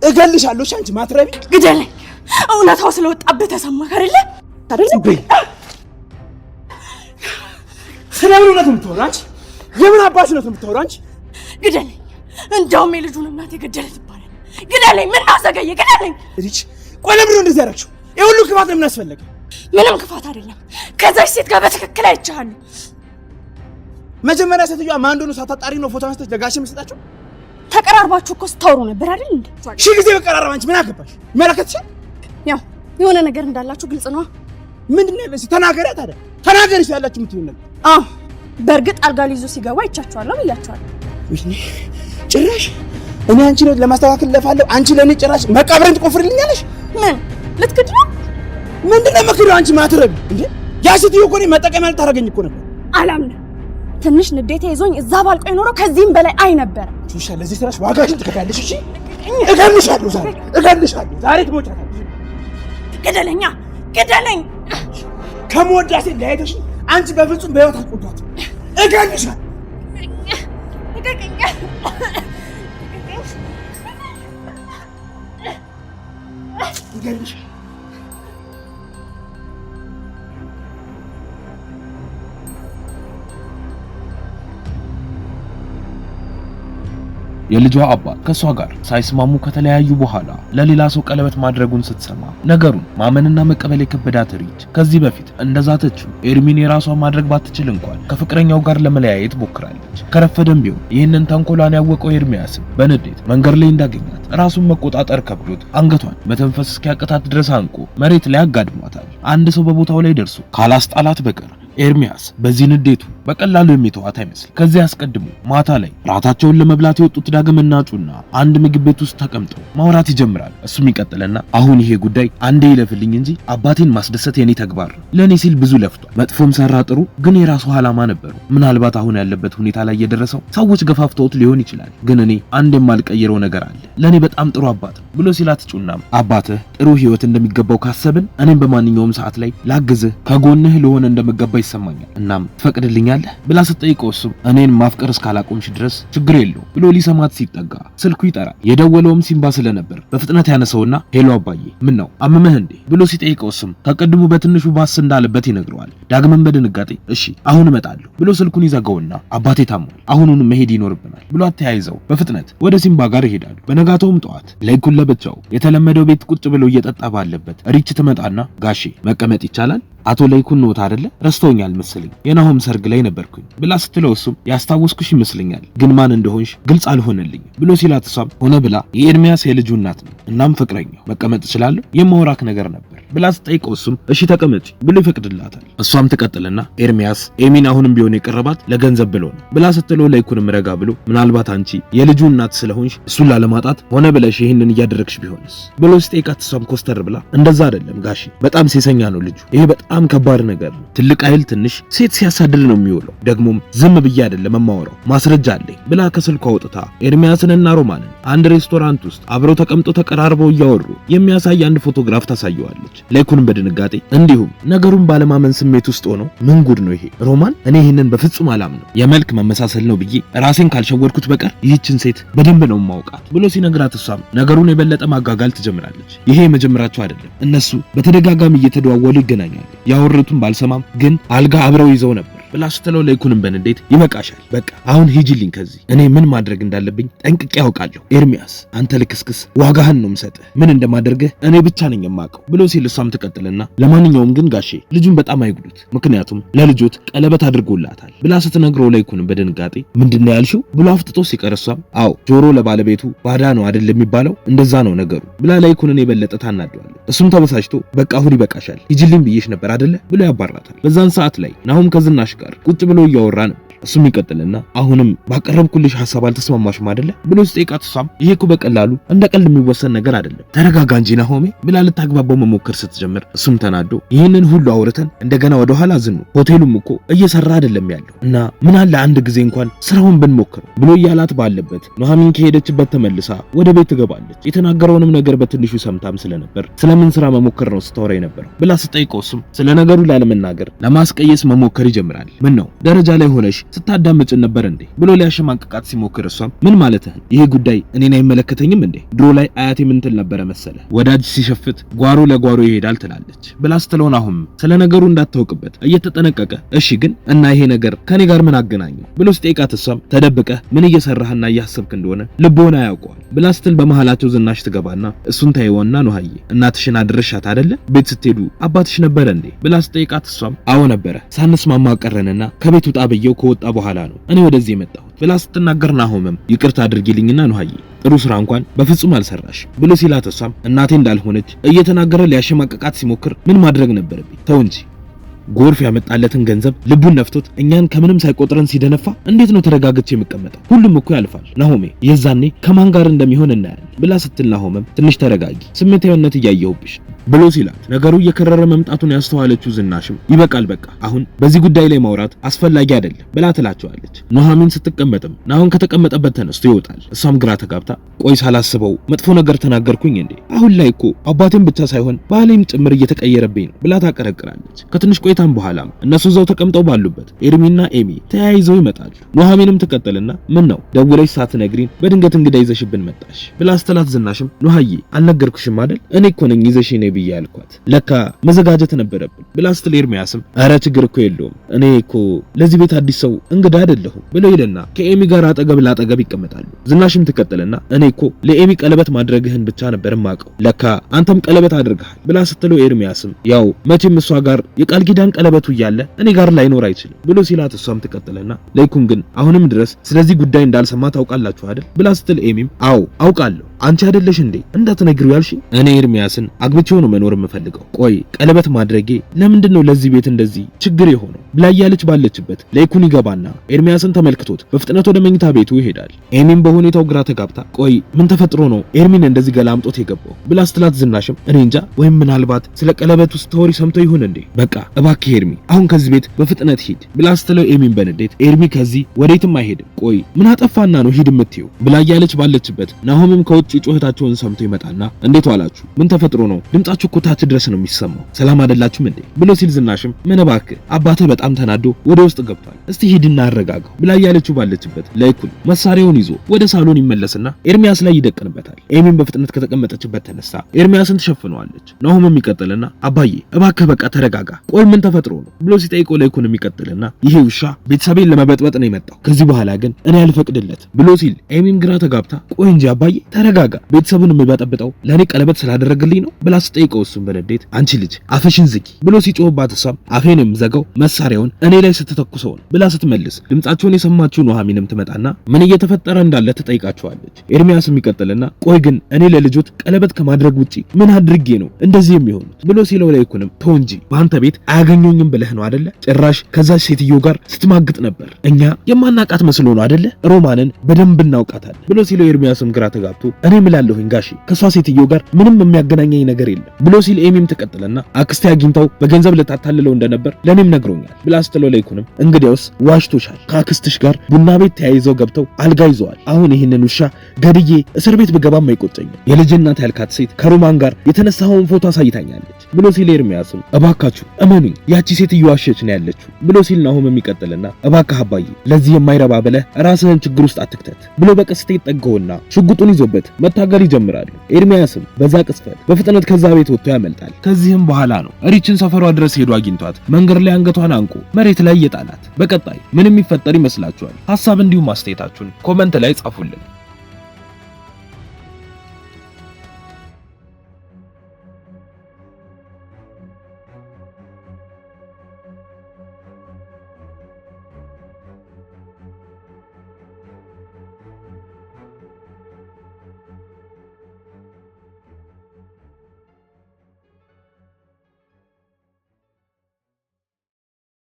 እገልሻለሁ አንቺ ማትረቢ ግደለኝ እውነታው ስለወጣበት ተሰማህ አይደለ ስለምን እውነት የምትወራ አንቺ የምን አባሽ ነው የምትወራ አንቺ ግደለኝ እንደውም የልጁን እናት የገደለ ትባላለህ ግደለኝ ምን አዘገየ ግደለኝ ልጅ ቆይ ለምን እንደዚህ ያደረግሽው የሁሉ ክፋት ለምን አስፈለገ ምንም ክፋት አይደለም ከዛች ሴት ጋር በትክክል አይቻለሁ መጀመሪያ ሴትዮዋ ማን እንደሆነ ሳታጣሪ ነው ፎቶ አንስተሽ ለጋሽ መስጣችሁ ተቀራርባችሁ እኮ ስታወሩ ነበር አይደል እንዴ ሺ ጊዜ በቀራረብ አንቺ ምን አገባሽ መለከትሽ ያው የሆነ ነገር እንዳላችሁ ግልጽ ነው ምንድነው ያለሽ ተናገሪ ታዲያ ተናገሪሽ ያላችሁ ምትይው ነገር በርግጥ አልጋ ሊይዙ ሲገባ አይቻችኋለሁ ብያችኋለሁ ወይኔ ጭራሽ እኔ አንቺ ነው ለማስተካከል ለፋለሁ አንቺ ለኔ ጭራሽ መቃብሬን ትቆፍርልኛለሽ ምን ልትክድ ነው ምንድነው መክሩ አንቺ ማትረብ እንዴ ያ ሴትዮ እኮ ነው መጠቀሚያ ልታረገኝ እኮ ነበር አላምንም ትንሽ ንዴቴ ይዞኝ እዛ ባልቆይ ኖሮ ከዚህም በላይ አይ ነበር ትውሻ ለዚህ ስራሽ ዋጋሽን ትከፍያለሽ እሺ እገልሻለሁ ዛሬ ትሞቻለሽ ግደለኝ ከመወዳሴ ለያይተሽ አንቺ በፍጹም በህይወት አትቆጣት እገልሻለሁ የልጇ አባት ከሷ ጋር ሳይስማሙ ከተለያዩ በኋላ ለሌላ ሰው ቀለበት ማድረጉን ስትሰማ ነገሩን ማመንና መቀበል የከበዳት ሪች ከዚህ በፊት እንደዛተችው ኤርሚን የራሷ ማድረግ ባትችል እንኳን ከፍቅረኛው ጋር ለመለያየት ሞክራለች። ከረፈደም ቢሆን ይህንን ተንኮሏን ያወቀው ኤርሚያስም በንዴት መንገድ ላይ እንዳገኛት ራሱን መቆጣጠር ከብዶት አንገቷን መተንፈስ እስኪያቅታት ድረስ አንቆ መሬት ላይ ያጋድሟታል። አንድ ሰው በቦታው ላይ ደርሶ ካላስጣላት በቀር ኤርሚያስ በዚህ ንዴቱ በቀላሉ የሚተዋት አይመስል። ከዚህ አስቀድሞ ማታ ላይ ራታቸውን ለመብላት የወጡት ዳግምና ጩና አንድ ምግብ ቤት ውስጥ ተቀምጠው ማውራት ይጀምራል። እሱም ይቀጥልና አሁን ይሄ ጉዳይ አንዴ ይለፍልኝ እንጂ አባቴን ማስደሰት የኔ ተግባር ነው። ለኔ ሲል ብዙ ለፍቷል። መጥፎም ሰራ ጥሩ፣ ግን የራሱ ዓላማ ነበረው። ምናልባት አሁን ያለበት ሁኔታ ላይ የደረሰው ሰዎች ገፋፍተውት ሊሆን ይችላል፣ ግን እኔ አንድ የማልቀይረው ነገር አለ። ለኔ በጣም ጥሩ አባት ነው ብሎ ሲላት ጩናም አባትህ ጥሩ ህይወት እንደሚገባው ካሰብን እኔም በማንኛውም ሰዓት ላይ ላግዝህ ከጎንህ ልሆን እንደምገባ ይሰማኛል። እናም ትፈቅድልኛለህ ብላ ስትጠይቀው እሱም እኔን ማፍቀር እስካላቆምሽ ድረስ ችግር የለውም ብሎ ሊሰማት ሲጠጋ ስልኩ ይጠራል። የደወለውም ሲምባ ስለነበር በፍጥነት ያነሰውና ሄሎ አባዬ ምን ነው አመመህ እንዴ ብሎ ሲጠይቀው እሱም ከቀድሞ በትንሹ ባስ እንዳለበት ይነግረዋል። ዳግምም በድንጋጤ እሺ አሁን እመጣለሁ ብሎ ስልኩን ይዘጋውና አባቴ ታሟል አሁኑን መሄድ ይኖርብናል ብሎ ተያይዘው በፍጥነት ወደ ሲምባ ጋር ይሄዳሉ። በነጋታውም ጠዋት ለይኩን ለብቻው የተለመደው ቤት ቁጭ ብሎ እየጠጣ ባለበት ሪች ትመጣና ጋሼ መቀመጥ ይቻላል አቶ ለይኩን ነው አይደለ ረስተውኛል መሰለኝ የናሆም ሰርግ ላይ ነበርኩኝ ብላ ስትለው እሱም ያስታወስኩሽ ይመስለኛል ግን ማን እንደሆንሽ ግልጽ አልሆነልኝ ብሎ ሲላት እሷም ሆነ ብላ የኤርሚያስ የልጁ እናት ነው እናም ፍቅረኛው መቀመጥ እችላለሁ የማወራክ ነገር ነበር ብላ ስትጠይቀው እሱም እሺ ተቀመጪ ብሎ ይፈቅድላታል። እሷም ትቀጥልና ኤርሚያስ ኤሚን አሁንም ቢሆን የቀረባት ለገንዘብ ብሎ ነው ብላ ስትለው ለይኩንም ረጋ ብሎ ምናልባት አንቺ የልጁ እናት ስለሆንሽ እሱን ላለማጣት ሆነ ብለሽ ይሄንን እያደረግሽ ቢሆንስ ብሎ ሲጠይቃት እሷም ኮስተር ብላ እንደዛ አይደለም ጋሺ በጣም ሴሰኛ ነው ልጁ ይሄ በጣም ከባድ ነገር ነው ትልቅ አይል ትንሽ ሴት ሲያሳድድ ነው የሚውለው ደግሞም ዝም ብዬ አይደለም ማወራው ማስረጃ አለኝ ብላ ከስልኳ አውጥታ ኤርሚያስንና ሮማንን አንድ ሬስቶራንት ውስጥ አብረው ተቀምጠው ተቀራርበው እያወሩ የሚያሳይ አንድ ፎቶግራፍ ታሳየዋለች። ለይኩንም በድንጋጤ እንዲሁም ነገሩን ባለማመን ስሜት ውስጥ ሆኖ ምን ጉድ ነው ይሄ ሮማን እኔ ይሄንን በፍጹም አላምነው የመልክ መመሳሰል ነው ብዬ ራሴን ካልሸወርኩት በቀር ይህችን ሴት በደንብ ነው ማውቃት ብሎ ሲነግራት እሷም ነገሩን የበለጠ ማጋጋል ትጀምራለች። ይሄ መጀመራቸው አይደለም እነሱ በተደጋጋሚ እየተደዋወሉ ይገናኛሉ ያወሩትን ባልሰማም ግን አልጋ አብረው ይዘው ነበር ብላ ስትለው ለይኩንም በንዴት ይበቃሻል በቃ አሁን ሂጂልኝ ከዚህ እኔ ምን ማድረግ እንዳለብኝ ጠንቅቄ ያውቃለሁ ኤርሚያስ አንተ ልክስክስ ዋጋህን ነው የምሰጥህ ምን እንደማደርግህ እኔ ብቻ ነኝ የማውቀው ብሎ ሲል እሷም ትቀጥልና ለማንኛውም ግን ጋሼ ልጁን በጣም አይጉዱት ምክንያቱም ለልጆት ቀለበት አድርጎላታል ብላ ስትነግረው ለይኩንም በድንጋጤ ምንድነው ያልሽው ብሎ አፍጥጦ ሲቀር እሷም አዎ ጆሮ ለባለቤቱ ባዳ ነው አይደል የሚባለው እንደዛ ነው ነገሩ ብላ ለይኩንን የበለጠ ታናደዋለች። እሱም ተበሳጭቶ በቃ አሁን ይበቃሻል ሂጂልኝ ብዬሽ ነበር አይደለ ብሎ ያባራታል። በዛን ሰዓት ላይ ናሆም ከዝናሽ ጋር ቁጭ ብሎ እያወራ ነው። እሱም ይቀጥልና አሁንም ባቀረብኩልሽ ሐሳብ አልተስማማሽም አይደለ ብሎ ሲጠይቃት እሷም ይሄ እኮ በቀላሉ እንደ ቀልድ የሚወሰን ነገር አይደለም ተረጋጋ እንጂ ናሆሜ ብላ ልታግባባው መሞከር ስትጀምር እሱም ተናዶ ይህንን ሁሉ አውርተን እንደገና ወደ ኋላ ዝኑ ሆቴሉም እኮ እየሰራ አይደለም ያለው እና ምን አለ አንድ ጊዜ እንኳን ስራውን ብንሞክረው ብሎ እያላት ባለበት ኑሐሚን ከሄደችበት ተመልሳ ወደ ቤት ትገባለች። የተናገረውንም ነገር በትንሹ ሰምታም ስለነበር ስለምን ስራ መሞከር ነው ስታወራ የነበረው ብላ ስትጠይቀው እሱም ስለ ነገሩ ላለመናገር ለማስቀየስ መሞከር ይጀምራል። ምን ነው ደረጃ ላይ ሆነሽ ስታዳምጭን ነበር እንዴ ብሎ ሊያሸማቅቃት ሲሞክር እሷም ምን ማለትህ ይሄ ጉዳይ እኔን አይመለከተኝም እንዴ ድሮ ላይ አያቴ ምን ትል ነበር መሰለ ወዳጅ ሲሸፍት ጓሮ ለጓሮ ይሄዳል ትላለች ብላ ስትለው ናሆም ስለ ነገሩ እንዳታውቅበት እየተጠነቀቀ እሺ ግን እና ይሄ ነገር ከኔ ጋር ምን አገናኘው ብሎ ሲጠይቃት እሷም ተደብቀህ ምን እየሰራህና እያሰብክ እንደሆነ ልቦና ያውቀዋል ብላ ስትል በመሃላቸው ዝናሽ ትገባና እሱን ታይወና ነው ሀዬ እናትሽን አድርሻት አይደለ ቤት ስትሄዱ አባትሽ ነበር እንዴ ብላ ስትጠይቃት እሷም አዎ ነበረ ሳንስማማ ቀረንና ከቤቱ ጣብየው ከወጣ በኋላ ነው እኔ ወደዚህ የመጣሁት ብላ ስትናገር ናሆምም ይቅርታ አድርጊልኝና ነው ሀዬ ጥሩ ስራ እንኳን በፍጹም አልሰራሽ ብሎ ሲላት እሷም እናቴ እንዳልሆነች እየተናገረ ሊያሸማቀቃት ሲሞክር ምን ማድረግ ነበረብኝ ተው እንጂ ጎርፍ ያመጣለትን ገንዘብ ልቡን ነፍቶት እኛን ከምንም ሳይቆጥረን ሲደነፋ እንዴት ነው ተረጋግቼ የምቀመጠው ሁሉም እኮ ያልፋል ናሆሜ የዛኔ ከማን ጋር እንደሚሆን እናያለን ብላ ስትል ናሆምም ትንሽ ተረጋጊ ስሜታዊነት እያየሁብሽ ብሎ ሲላት ነገሩ እየከረረ መምጣቱን ያስተዋለችው ዝናሽም ይበቃል በቃ አሁን በዚህ ጉዳይ ላይ ማውራት አስፈላጊ አይደለም ብላ ትላቸዋለች ኑሐሚን ስትቀመጥም ናሆም ከተቀመጠበት ተነስቶ ይወጣል እሷም ግራ ተጋብታ ቆይ ሳላስበው መጥፎ ነገር ተናገርኩኝ እንዴ አሁን ላይ እኮ አባቴም ብቻ ሳይሆን ባሌም ጭምር እየተቀየረብኝ ነው ብላ ታቀረቅራለች ከትንሽ ቆይታም በኋላም እነሱ እዛው ተቀምጠው ባሉበት ኤርሚና ኤሚ ተያይዘው ይመጣሉ ኑሐሚንም ትቀጥልና ምን ነው ደውለሽ ሳትነግሪን በድንገት እንግዳ ይዘሽብን መጣሽ ብላ ስትላት ዝናሽም ኑሐዬ አልነገርኩሽም አይደል እኔ እኮ ነኝ ይዘሽኝ ብዬ አልኳት ለካ መዘጋጀት ነበረብን ብላ ስትል ኤርሚያስም ኧረ ችግር እኮ የለውም እኔ እኮ ለዚህ ቤት አዲስ ሰው እንግዳ አይደለሁም ብሎ ይልና ከኤሚ ጋር አጠገብ ላጠገብ ይቀመጣሉ ዝናሽም ትቀጥልና እኔ እኮ ለኤሚ ቀለበት ማድረግህን ብቻ ነበር ማቀው ለካ አንተም ቀለበት አድርገሃል ብላ ስትለው ኤርሚያስም ያው መቼም እሷ ጋር የቃል ኪዳን ቀለበቱ እያለ እኔ ጋር ላይኖር አይችልም ብሎ ሲላት እሷም ትቀጥልና ለይኩን ግን አሁንም ድረስ ስለዚህ ጉዳይ እንዳልሰማ ታውቃላችሁ አይደል ብላ ስትል ኤሚም አዎ አውቃለሁ አንቺ አይደለሽ እንዴ እንዳትነግሪው ያልሽኝ እኔ ኤርሚያስን አግብቼው ነው መኖር የምፈልገው ቆይ ቀለበት ማድረጌ ለምንድነው ለዚህ ቤት እንደዚህ ችግር የሆነው ብላ ያለች ባለችበት ለይኩን ይገባና ኤርሚያስን ተመልክቶት በፍጥነት ወደ መኝታ ቤቱ ይሄዳል ኤሚም በሁኔታው ግራ ተጋብታ ቆይ ምን ተፈጥሮ ነው ኤርሚን እንደዚህ ገላምጦት የገባው ብላ ስትላት ዝናሽም እኔ እንጃ ወይም ምናልባት ስለ ቀለበቱ ስቶሪ ሰምቶ ይሁን እንዴ በቃ እባክህ ኤርሚ አሁን ከዚህ ቤት በፍጥነት ሂድ ብላ ስትለው ኤሚን በንዴት ኤርሚ ከዚህ ወዴትም አይሄድም ቆይ ምን አጠፋና ነው ሂድ የምትይው ብላ ያለች ባለችበት ናሆምም ከውጭ ጩኸታቸውን ሰምቶ ይመጣና እንዴት ዋላችሁ ምን ተፈጥሮ ነው ድምጻችሁ እኮ ታች ድረስ ነው የሚሰማው ሰላም አይደላችሁም እንዴ ብሎ ሲል ዝናሽም ምን እባክህ አባትህ በጣም ተናዶ ወደ ውስጥ ገብቷል እስቲ ሂድና አረጋጋው ብላ ያለችው ባለችበት ለይኩን መሳሪያውን ይዞ ወደ ሳሎን ይመለስና ኤርሚያስ ላይ ይደቅንበታል ኤሚን በፍጥነት ከተቀመጠችበት ተነሳ ኤርሚያስን ተሸፍነዋለች ናሆምም ይቀጥልና አባዬ እባክህ በቃ ተረጋጋ ቆይ ምን ተፈጥሮ ነው ብሎ ሲጠይቀው ለይኩን ይቀጥልና ይሄ ውሻ ቤተሰቤን ለመበጥበጥ ነው የመጣው ከዚህ በኋላ ግን እኔ አልፈቅድለት ብሎ ሲል ኤሚም ግራ ተጋብታ ቆይ እንጂ አባዬ ተረጋጋ ቤተሰቡን የሚበጠብጠው ለኔ ቀለበት ስላደረገልኝ ነው ብላ ስትጠይቀው እሱም በንዴት አንቺ ልጅ አፍሽን ዝጊ ብሎ ሲጮህባት እሷም አፌንም ዘጋው መሳሪያውን እኔ ላይ ስትተኩሰው ብላ ስትመልስ ድምጻቸውን የሰማችው ኑሐሚንም ትመጣና ምን እየተፈጠረ እንዳለ ትጠይቃቸዋለች ኤርሚያስም ይቀጥልና ቆይ ግን እኔ ለልጆት ቀለበት ከማድረግ ውጪ ምን አድርጌ ነው እንደዚህ የሚሆኑት ብሎ ሲለው ለይኩንም ተው እንጂ በአንተ ቤት አያገኙኝም ብለህ ነው አይደለ ጭራሽ ከዛች ሴትዮ ጋር ስትማግጥ ነበር እኛ የማናቃት መስሎ ነው አይደለ ሮማንን በደንብ እናውቃታለን ብሎ ሲለው ኤርሚያስም ግራ ተጋብቶ እኔ እምላለሁኝ ጋሺ ከሷ ሴትዮ ጋር ምንም የሚያገናኘኝ ነገር የለም ብሎ ሲል ኤሚም ትቀጥልና አክስቴ አግኝታው በገንዘብ ልታታልለው እንደነበር ለኔም ነግሮኛል ብላ ስትለው ለይኩንም እንግዲያውስ ዋሽቶሻል ከአክስትሽ ጋር ቡና ቤት ተያይዘው ገብተው አልጋ ይዘዋል አሁን ይህንን ውሻ ገድዬ እስር ቤት ብገባም አይቆጨኝም የልጅ እናት ያልካት ሴት ከሮማን ጋር የተነሳውን ፎቶ አሳይታኛለች ብሎ ሲል ኤርሚያስም እባካችሁ እመኑኝ ያቺ ሴትዮ ዋሸች ነው ያለችው ብሎ ሲል ናሆምም ይቀጥልና እባክህ አባዬ ለዚህ የማይረባ ብለህ ራስህን ችግር ውስጥ አትክተት ብሎ በቀስታ ይጠጋውና ሽጉጡን ይዞበት መታገል ይጀምራሉ ኤርሚያስም በዛ ቅስፈት በፍጥነት ከዛ ቤት ወጥቶ ያመልጣል ከዚህም በኋላ ነው ሪችን ሰፈሯ ድረስ ሄዶ አግኝቷት መንገድ ላይ አንገቷን አንቆ መሬት ላይ የጣላት በቀጣይ ምን የሚፈጠር ይመስላችኋል ሐሳብ እንዲሁም አስተያየታችሁን ኮሜንት ላይ ጻፉልን